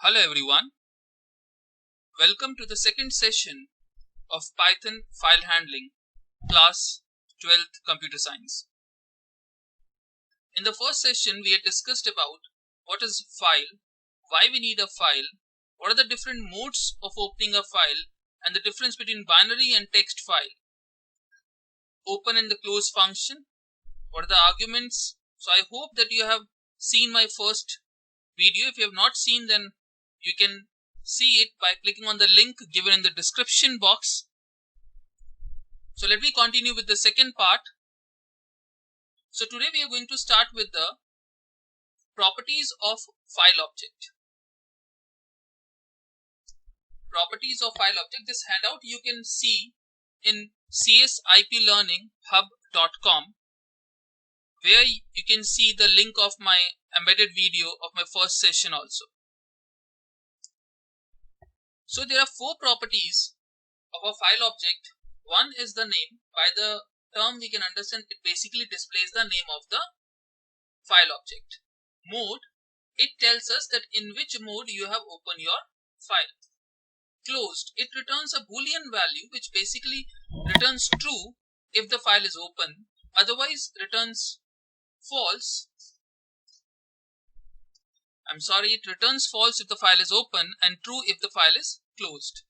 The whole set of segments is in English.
Hello everyone, welcome to the second session of Python file handling class 12th computer science. In the first session we had discussed about what is file, why we need a file, what are the different modes of opening a file and the difference between binary and text file, open and the close function, what are the arguments. So I hope that you have seen my first video. If you have not seen, then you can see it by clicking on the link given in the description box. So let me continue with the second part. So today we are going to start with the properties of file object. Properties of file object. This handout you can see in csiplearninghub.com, where you can see the link of my embedded video of my first session also. So there are four properties of a file object. One is the name. By the term we can understand it basically displays the name of the file object. Mode, it tells us that in which mode you have opened your file. Closed, it returns a boolean value which basically returns true if the file is open, otherwise returns false. It returns false if the file is open and true if the file is closed.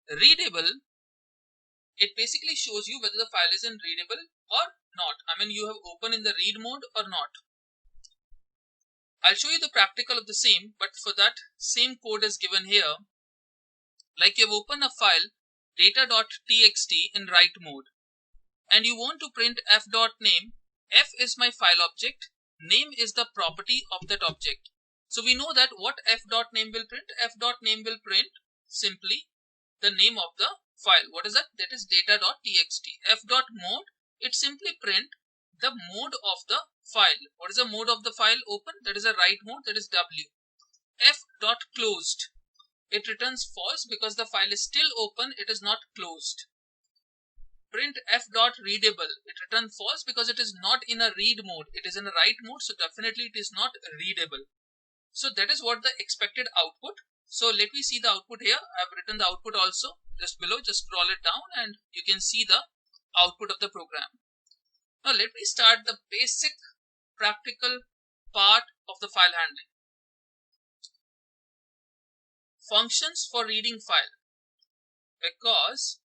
Readable, it basically shows you whether the file is in readable or not. You have opened in the read mode or not. I'll show you the practical of the same, but for that same code is given here. Like you have opened a file data.txt in write mode and you want to print f.name. F is my file object, name is the property of that object. So we know that what f.name will print. F.name will print simply the name of the file. What is that? That is data.txt. F.mode, it simply print the mode of the file. What is the mode of the file open? That is a write mode, that is W. F.closed, it returns false because the file is still open, it is not closed. Print f.readable, it returns false because it is not in a read mode, it is in a write mode, so definitely it is not readable. So that is what the expected output. So let me see the output here. I have written the output also just below. Just scroll it down and you can see the output of the program. Now let me start the basic practical part of the file handling. Functions for reading file. Because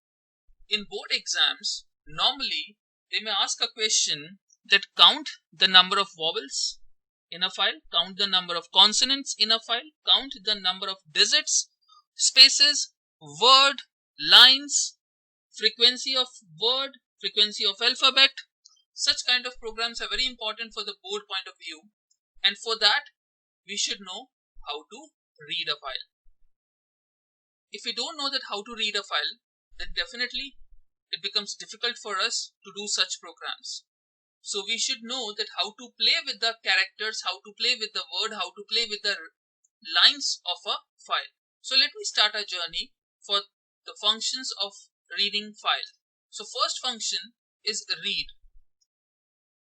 in board exams, normally they may ask a question that count the number of vowels in a file, count the number of consonants in a file, count the number of digits, spaces, word, lines, frequency of word, frequency of alphabet. Such kind of programs are very important for the board point of view, and for that we should know how to read a file. If we don't know that how to read a file, then definitely it becomes difficult for us to do such programs. So we should know that how to play with the characters, how to play with the word, how to play with the lines of a file. So let me start a journey for the functions of reading file. So first function is read.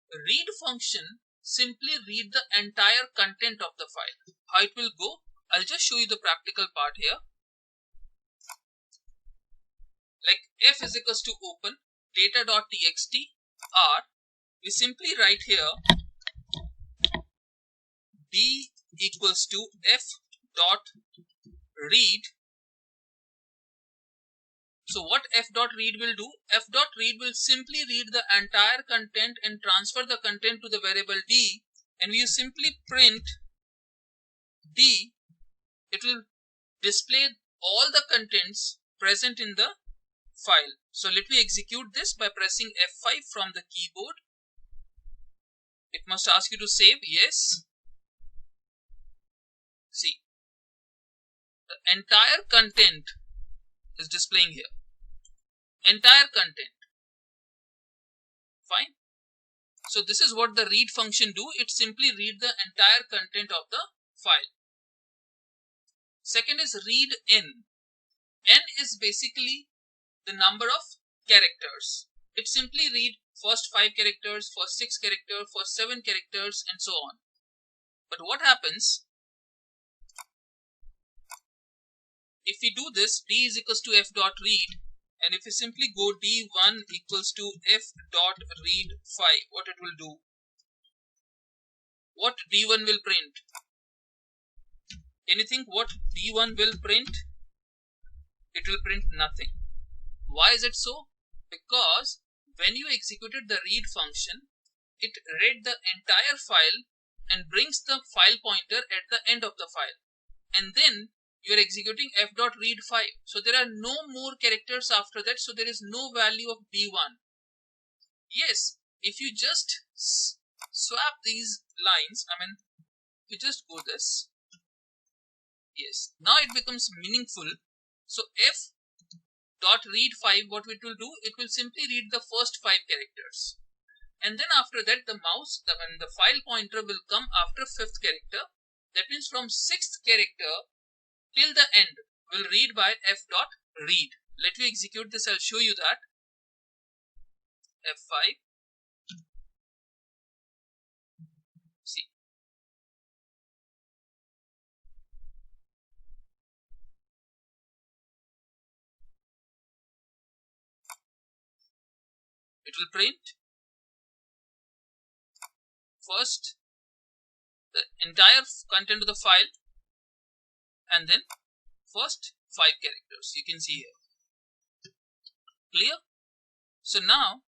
Read function simply read the entire content of the file. How it will go? I'll just show you the practical part here. Like f is equals to open data.txt r, we simply write here b equals to f dot read. So what f dot read will do? F dot read will simply read the entire content and transfer the content to the variable d, and we simply print d. It will display all the contents present in the file. So let me execute this by pressing F5 from the keyboard. It must ask you to save. Yes. See, the entire content is displaying here. Entire content. Fine. So this is what the read function do. It simply read the entire content of the file. Second is read n. N is basically the number of characters. It simply read first 5 characters, first 6 characters, first 7 characters, and so on. But what happens if we do this, d is equals to f dot read, and if we simply go d1 equals to f dot read 5, what it will do? What d1 will print? Anything what d1 will print? It will print nothing. Why is it so? Because when you executed the read function, it read the entire file and brings the file pointer at the end of the file, and then you are executing f.read5. So there are no more characters after that, so there is no value of d1. Yes, if you just swap these lines, you just go this. Yes, now it becomes meaningful. So f.read5, what it will do, it will simply read the first 5 characters. And then after that, the file pointer will come after 5th character. That means from 6th character till the end will read by f.read. Let me execute this. I'll show you that. F5. See. It will print first the entire content of the file and then first 5 characters. You can see here. Clear? So now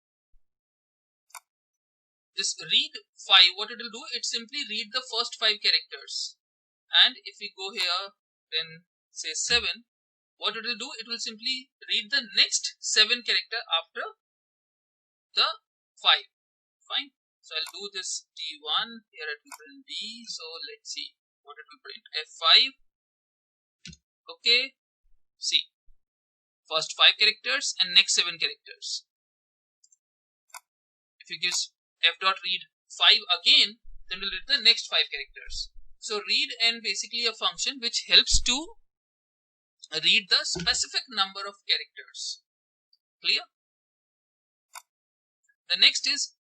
this read 5, what it will do, it simply read the first 5 characters. And if we go here, then say 7, what it will do, it will simply read the next 7 character after the 5. Fine. So I'll do this D1, here it will print D. So let's see what it will print. F5. Okay. See. First 5 characters and next 7 characters. If you give f.read 5 again, then we'll read the next 5 characters. So read n basically a function which helps to read the specific number of characters. Clear? The next is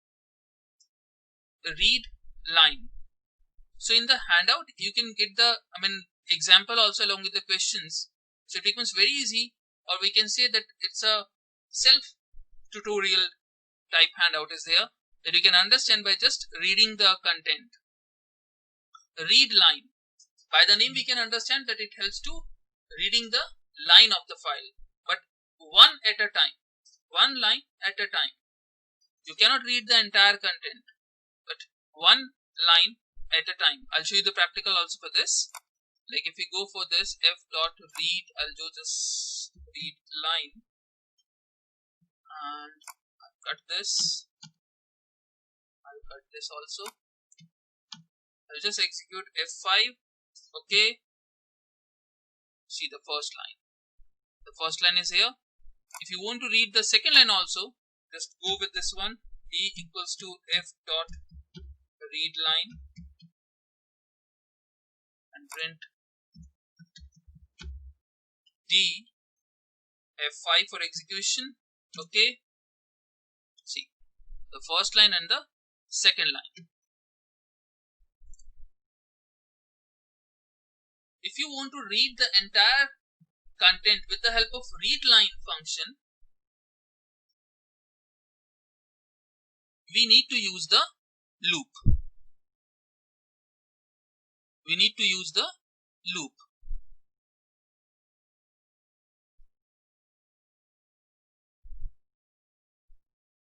read line. So in the handout, you can get the example also along with the questions. So it becomes very easy, or we can say that it's a self-tutorial type handout is there that you can understand by just reading the content. Read line. By the name we can understand that it helps to reading the line of the file, but one at a time. One line at a time. You cannot read the entire content, but one line at a time. I'll show you the practical also for this. Like if we go for this f.read, I'll do this read line and I'll cut this. I'll cut this also. I'll just execute F5. Okay. See the first line. The first line is here. If you want to read the second line also, just go with this one. D equals to f.read line and print D F5 for execution. Okay. See the first line and the second line. If you want to read the entire content with the help of read line function, we need to use the loop. We need to use the loop.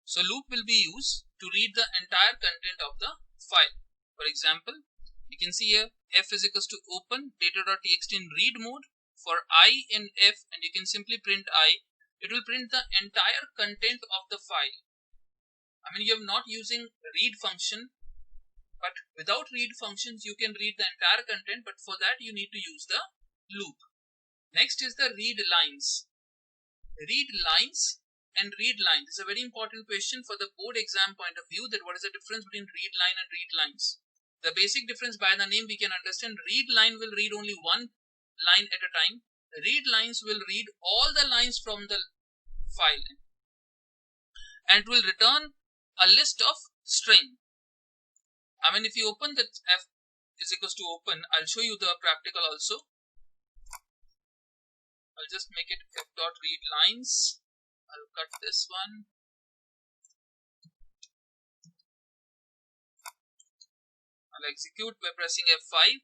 So loop will be used to read the entire content of the file. For example, you can see here f is equals to open data.txt in read mode for I in f, and you can simply print I. It will print the entire content of the file. You are not using read function, but without read functions you can read the entire content, but for that you need to use the loop. Next is the read lines. Read lines and read line. This is a very important question for the board exam point of view, that what is the difference between read line and read lines. The basic difference by the name we can understand. Read line will read only one line at a time. Read lines will read all the lines from the file and it will return a list of string. If you open that f is equals to open, I'll show you the practical also. I'll just make it f.readLines. I'll cut this one. I'll execute by pressing F5.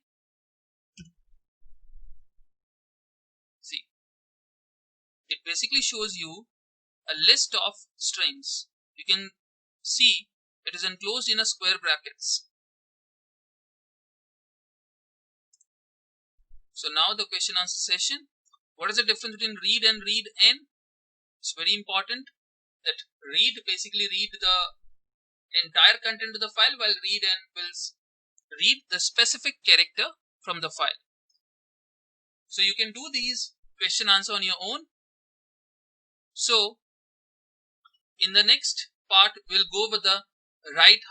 See, it basically shows you a list of strings. You can see it is enclosed in a square brackets. So now the question answer session. What is the difference between read and readn? It's very important that read basically read the entire content of the file, while readn will read the specific character from the file. So you can do these question answer on your own. So in the next part, we'll go over the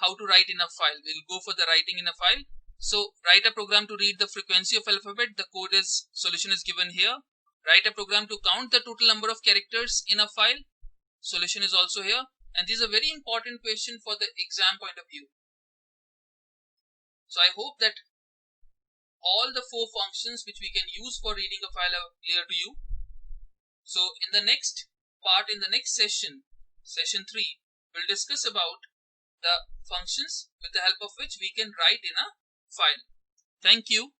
how to write in a file. We'll go for the writing in a file. So write a program to read the frequency of alphabet. The solution is given here. Write a program to count the total number of characters in a file. Solution is also here. And this is a very important question for the exam point of view. So I hope that all the 4 functions which we can use for reading a file are clear to you. So in the next part, in the next session, session 3, we'll discuss about the functions with the help of which we can write in a file. Thank you.